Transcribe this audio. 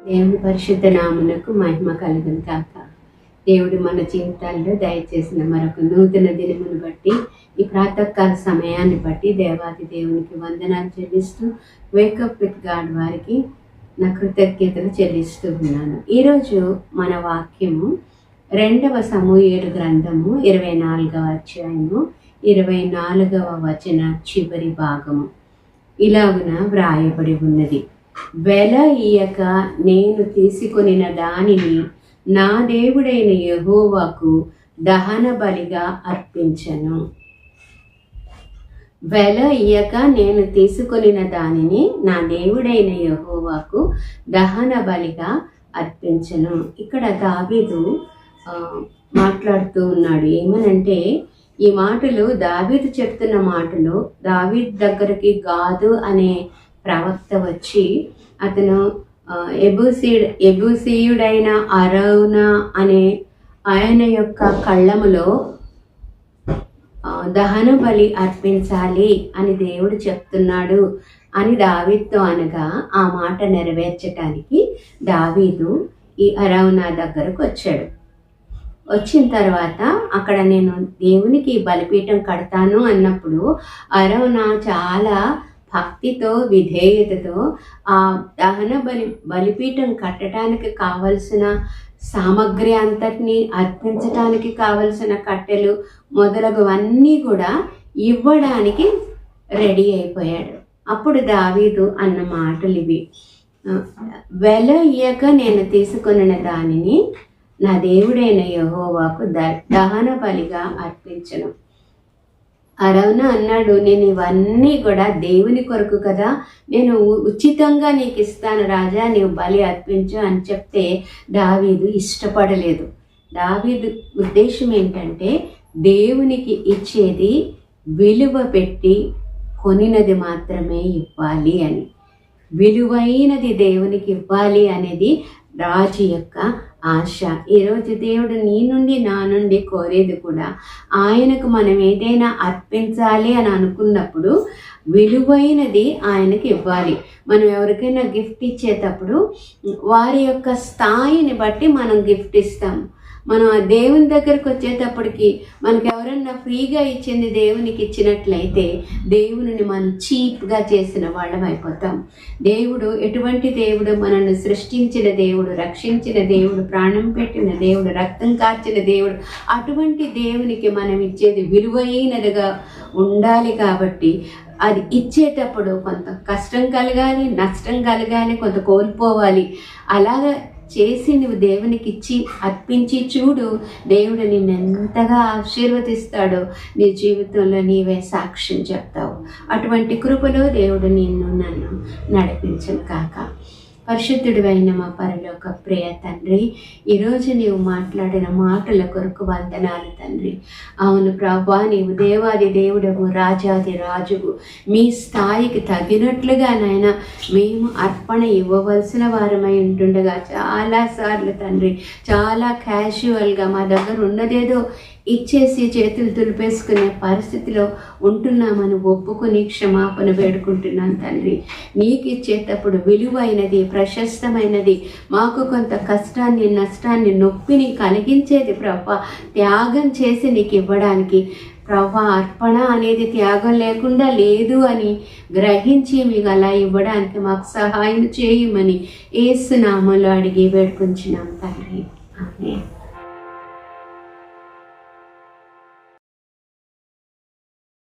దేవుని పరిశుద్ధ నామమునకు మహిమ కలుగును కాక. దేవుడు మన జీవితాల్లో దయచేసిన మరొక నూతన దినమును బట్టి, ఈ ప్రాతకాల సమయాన్ని బట్టి దేవాది దేవునికి వందనాలు చెల్లిస్తూ, వేకప్ విత్ గాడ్ వారికి నా కృతజ్ఞతలు చెల్లిస్తూ ఉన్నాను. ఈరోజు మన వాక్యము 2వ సమూయేలు గ్రంథము 24వ అధ్యాయము 24వ వచన చివరి భాగము ఇలాగున వ్రాయబడి ఉన్నది. వెల ఇయ్యక నేను తీసుకొనిన దానిని నా దేవుడైన యెహోవాకు దహన బలిగా అర్పించను. వెల ఇయ్యక నేను తీసుకొనిన దానిని నా దేవుడైన యెహోవాకు దహన బలిగా అర్పించను. ఇక్కడ దావీదు మాట్లాడుతూ ఉన్నాడు. ఏమనంటే, ఈ మాటలు దావీదు చెప్తున్న మాటలు, దావీదు దగ్గరికి గాదు అనే ప్రవక్త వచ్చి అతను ఎబూసీయుడైన అరౌనా అనే ఆయన యొక్క కళ్ళములో దహన బలి అర్పించాలి అని దేవుడు చెప్తున్నాడు అని దావీదుతో అనగా, ఆ మాట నెరవేర్చటానికి దావీదు ఈ అరౌనా దగ్గరకు వచ్చాడు. వచ్చిన తర్వాత అక్కడ నేను దేవునికి బలిపీఠం కడతాను అన్నప్పుడు అరౌనా చాలా భక్తితో విధేయతతో ఆ దహన బలిపీఠం కట్టడానికి కావలసిన సామగ్రి అంతటిని అర్పించడానికి కావలసిన కట్టెలు మొదలగువన్నీ కూడా ఇవ్వడానికి రెడీ అయిపోయాడు. అప్పుడు దావీదు అన్న మాటలు ఇవి: వెల ఇయ్యక నేను తీసుకొనిన దానిని నా దేవుడైన యెహోవాకు దహన బలిగా అర్పించను. అరౌనా అన్నాడు, నేను ఇవన్నీ కూడా దేవుని కొరకు కదా, నేను ఉచితంగా నీకు ఇస్తాను రాజా, నీవు బలి అర్పించు అని చెప్తే దావీదు ఇష్టపడలేదు. దావీదు ఉద్దేశం ఏంటంటే, దేవునికి ఇచ్చేది విలువ పెట్టి కొనినది మాత్రమే ఇవ్వాలి అని, విలువైనది దేవునికి ఇవ్వాలి అనేది రాజు యొక్క ఆశ. ఈరోజు దేవుడు నీ నుండి నా నుండి కోరేది కూడా, ఆయనకు మనం ఏదైనా అర్పించాలి అని అనుకున్నప్పుడు విలువైనది ఆయనకి ఇవ్వాలి. మనం ఎవరికైనా గిఫ్ట్ ఇచ్చేటప్పుడు వారి యొక్క స్థాయిని బట్టి మనం గిఫ్ట్ ఇస్తాం. మనం ఆ దేవుని దగ్గరకు వచ్చేటప్పటికి మనకు ఎవరన్నా ఫ్రీగా ఇచ్చింది దేవునికి ఇచ్చినట్లయితే దేవుని మనం చీప్గా చేసిన వాళ్ళం అయిపోతాం. దేవుడు ఎటువంటి దేవుడు? మనల్ని సృష్టించిన దేవుడు, రక్షించిన దేవుడు, ప్రాణం పెట్టిన దేవుడు, రక్తం కార్చిన దేవుడు. అటువంటి దేవునికి మనం ఇచ్చేది విలువైనదిగా ఉండాలి. కాబట్టి అది ఇచ్చేటప్పుడు కొంత కష్టం కలగాలి, నష్టం కలగాలి, కొంత కోల్పోవాలి. అలాగా చేసి నువ్వు దేవునికి ఇచ్చి అర్పించి చూడు, దేవుడు నిన్ను ఎంతగా ఆశీర్వదిస్తాడో, నీ జీవితంలో నీవే సాక్ష్యం చెప్తావు. అటువంటి కృపలో దేవుడు నిన్ను నన్ను నడిపించను కాక. పరిశుద్ధుడు అయిన మా పరలోక ప్రియ తండ్రి, ఈరోజు నీవు మాట్లాడిన మాటల కొరకు వందనాలు తండ్రి. అవును ప్రభా, నీవు దేవాది దేవుడవు, రాజాది రాజువు. మీ స్థాయికి తగినట్లుగా నాయన మేము అర్పణ ఇవ్వవలసిన వారమై ఉంటుండగా చాలాసార్లు తండ్రి చాలా క్యాజువల్గా మా దగ్గర ఉన్నదేదో ఇచ్చేసి చేతులు దులిపేసుకునే పరిస్థితిలో ఉంటున్నామని ఒప్పుకొని క్షమాపణ వేడుకుంటున్నాను తండ్రి. నీకు ఇచ్చేటప్పుడు విలువైనది, ప్రశస్తమైనది, మాకు కొంత కష్టాన్ని, నష్టాన్ని, నొప్పిని కలిగించేది ప్రభా, త్యాగం చేసి నీకు ఇవ్వడానికి ప్రభా. అర్పణ అనేది త్యాగం లేకుండా లేదు అని గ్రహించి మీకు అలా ఇవ్వడానికి మాకు సహాయం చేయమని యేసు నామములో అడిగి వేడుకుంటున్నాం తండ్రి. ఆమేన్.